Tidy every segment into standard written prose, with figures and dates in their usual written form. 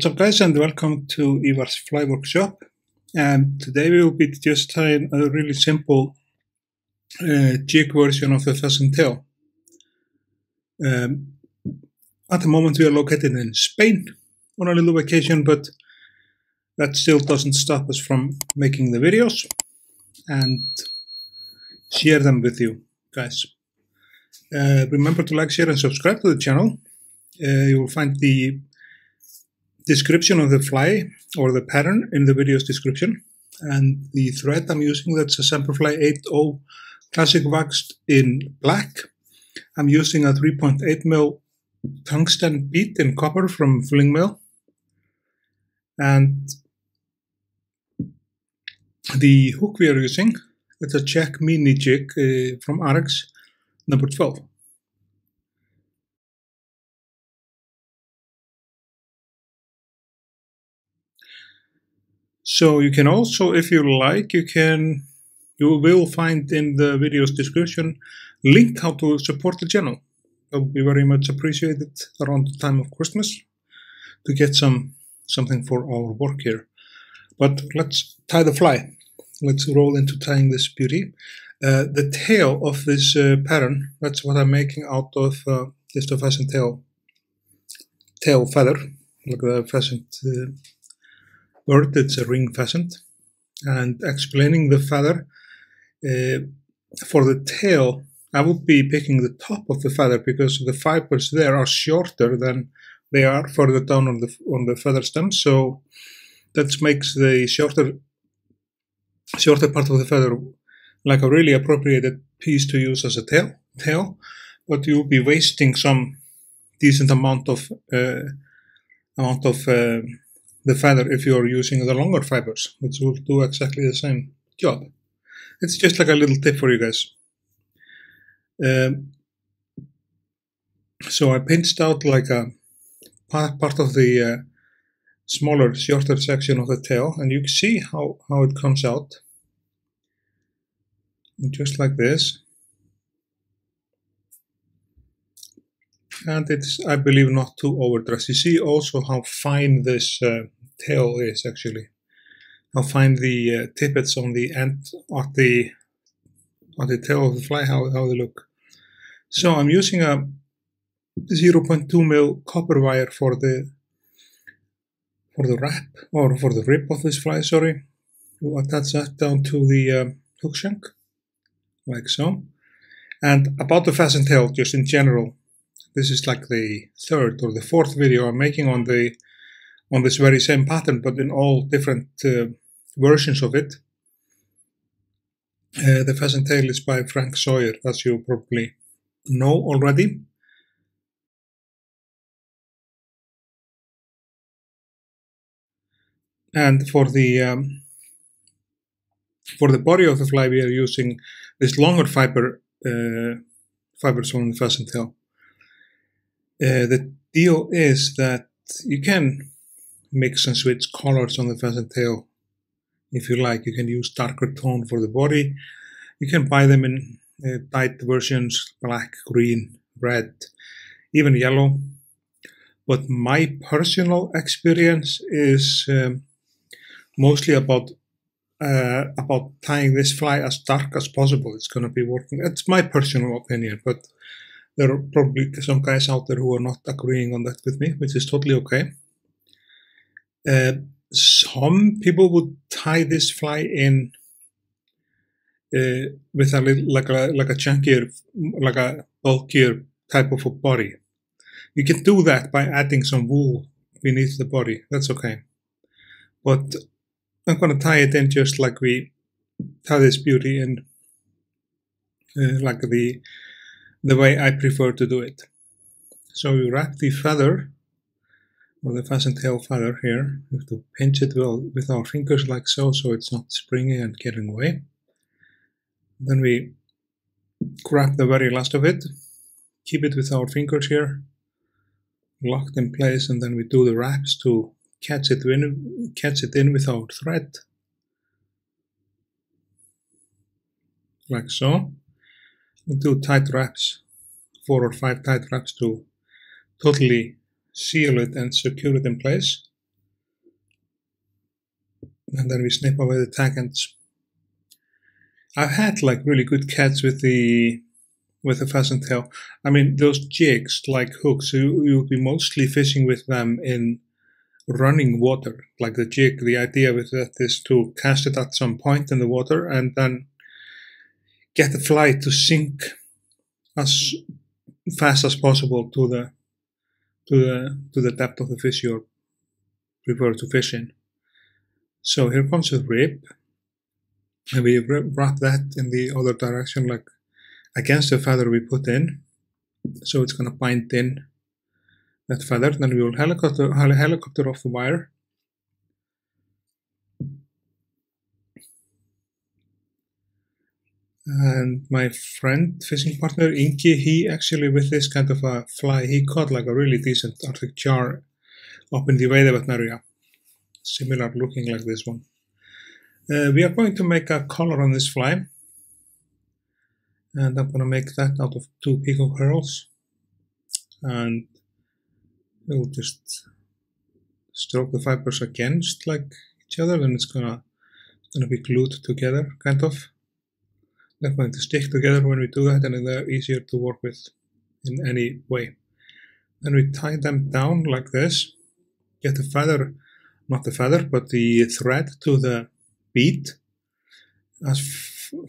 What's up, guys, and welcome to Ivar's Fly Workshop. And today we will be just tying a really simple jig version of the pheasant tail. At the moment we are located in Spain on a little vacation, but that still doesn't stop us from making the videos and share them with you guys. Remember to like, share, and subscribe to the channel. You will find the description of the fly or the pattern in the video's description, and the thread I'm using, that's a Semperfli 8.0 classic waxed in black. I'm using a 3.8mm tungsten bead in copper from Fling Mill, and the hook we are using, it's a Czech mini jig from Arex number 12. So you can also, if you like, you will find in the video's description link how to support the channel. That would be very much appreciated around the time of Christmas to get something for our work here. But let's tie the fly. Let's roll into tying this beauty. The tail of this pattern, that's what I'm making out of just a pheasant tail feather, like the pheasant bird. It's a ring pheasant, and explaining the feather, for the tail I would be picking the top of the feather because the fibers there are shorter than they are further down on the feather stem, so that makes the shorter part of the feather like a really appropriated piece to use as a tail, but you'll be wasting some decent amount of the feather if you are using the longer fibers, which will do exactly the same job. It's just like a little tip for you guys. So I pinched out like a part of the smaller, shorter section of the tail, and you can see how it comes out. And just like this. And it's, I believe, not too overdressed. You see also how fine this tail is, actually. How fine the tippets on the end of the tail of the fly, how they look. So I'm using a 0.2mm copper wire for the wrap, or for the rib of this fly, sorry. We'll attach that down to the hook shank, like so. And about the pheasant tail, just in general, this is like the third or the fourth video I'm making on this very same pattern, but in all different versions of it. The pheasant tail is by Frank Sawyer, as you probably know already. And for the body of the fly, we are using this longer fibers from the pheasant tail. The deal is that you can mix and switch colors on the pheasant tail if you like. You can use darker tone for the body. You can buy them in dyed versions, black, green, red, even yellow. But my personal experience is mostly about tying this fly as dark as possible. It's going to be working. It's my personal opinion, but there are probably some guys out there who are not agreeing on that with me, which is totally okay. Some people would tie this fly in with a little, like a chunkier, like a bulkier type of a body. You can do that by adding some wool beneath the body. That's okay. But I'm going to tie it in just like we tie this beauty in, like the way I prefer to do it. So we wrap the feather, or the pheasant tail feather here. We have to pinch it well with our fingers like so it's not springy and getting away. Then we grab the very last of it, keep it with our fingers here, locked in place, and then we do the wraps to catch it in with our thread, like so. We do tight wraps, 4 or 5 tight wraps to totally seal it and secure it in place. and then we snip away the tag ends. I've had like really good catch with the pheasant tail. I mean, those jigs like hooks, you'll be mostly fishing with them in running water. Like the jig, the idea with that is to cast it at some point in the water and then get the fly to sink as fast as possible to the depth of the fish you prefer to fish in. So here comes a rib, and we wrap that in the other direction, like against the feather we put in, so it's going to bind in that feather. Then we will helicopter off the wire. And my friend, fishing partner Ingi, he actually, with this kind of a fly, he caught like a really decent Arctic char up in the Veiðivötn area, similar looking like this one. We are going to make a collar on this fly, and I'm going to make that out of 2 peacock herons, and we'll just stroke the fibers against like each other, and it's gonna be glued together, kind of. They're going to stick together when we do that, and they're easier to work with in any way. Then we tie them down like this, get the feather, not the feather, but the thread to the bead as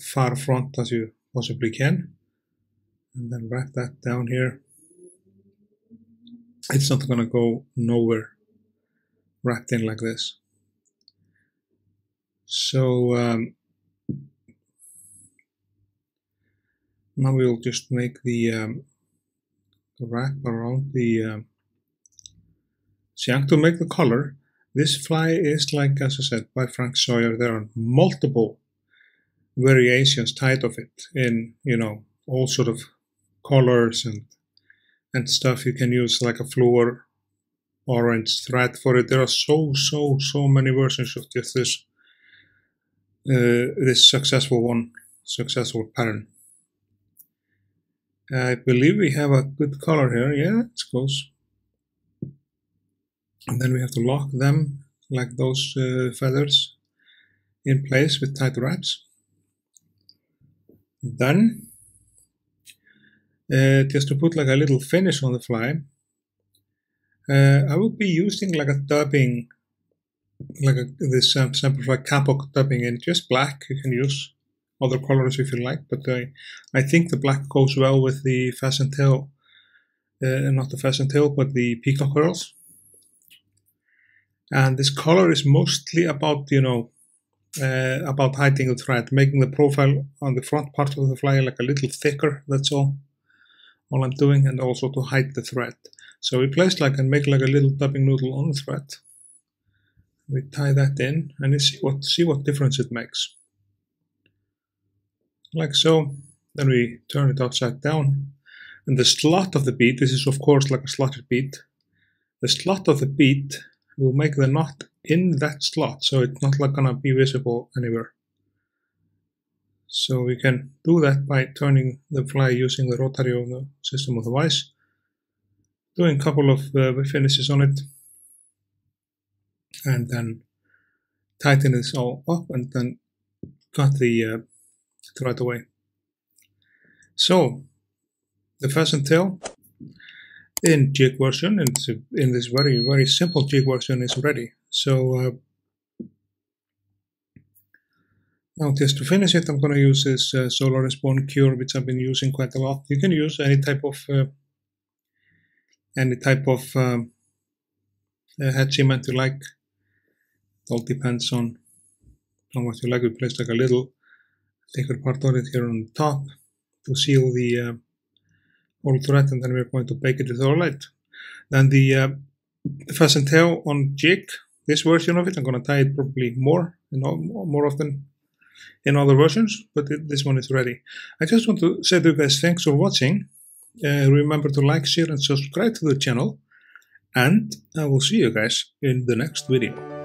far front as you possibly can, and then wrap that down here. It's not going to go nowhere wrapped in like this. So now we will just make the wrap around the shank to make the collar. This fly is, like as I said, by Frank Sawyer. There are multiple variations tied of it in, you know, all sort of colors and stuff. You can use like a fluor orange thread for it. There are so many versions of just this successful pattern. I believe we have a good color here. Yeah, it's close. And then we have to lock them like those feathers in place with tight wraps. Then, just to put like a little finish on the fly, I will be using like a dubbing, like this Semperfli Kapok dubbing in just black. You can use other colors if you like, but I think the black goes well with the pheasant tail, not the pheasant tail, but the peacock herons. And this color is mostly about, you know, about hiding the thread, making the profile on the front part of the fly like a little thicker. That's all I'm doing, and also to hide the thread. So we place like and make like a little dubbing noodle on the thread. We tie that in, and you see what difference it makes. Like so. Then we turn it upside down, and the slot of the bead. This is of course like a slotted bead. The slot of the bead will make the knot in that slot, so it's not like gonna be visible anywhere. So we can do that by turning the fly using the rotary of the system of the vise, doing a couple of finishes on it, and then tighten this all up, and then cut the thread away. So the pheasant tail in jig version, in this very simple jig version, is ready. So now just to finish it, I'm going to use this Solaris Bone Cure, which I've been using quite a lot. You can use any type of head cement you like. It all depends on what you like. We place like a little thicker part of it here on the top to seal the whole thread, and then we're going to bake it with oilite. Then the pheasant tail on jig, this version of it, I'm going to tie it probably more often in other versions, but this one is ready. I just want to say to you guys, thanks for watching. Remember to like, share, and subscribe to the channel, and I will see you guys in the next video.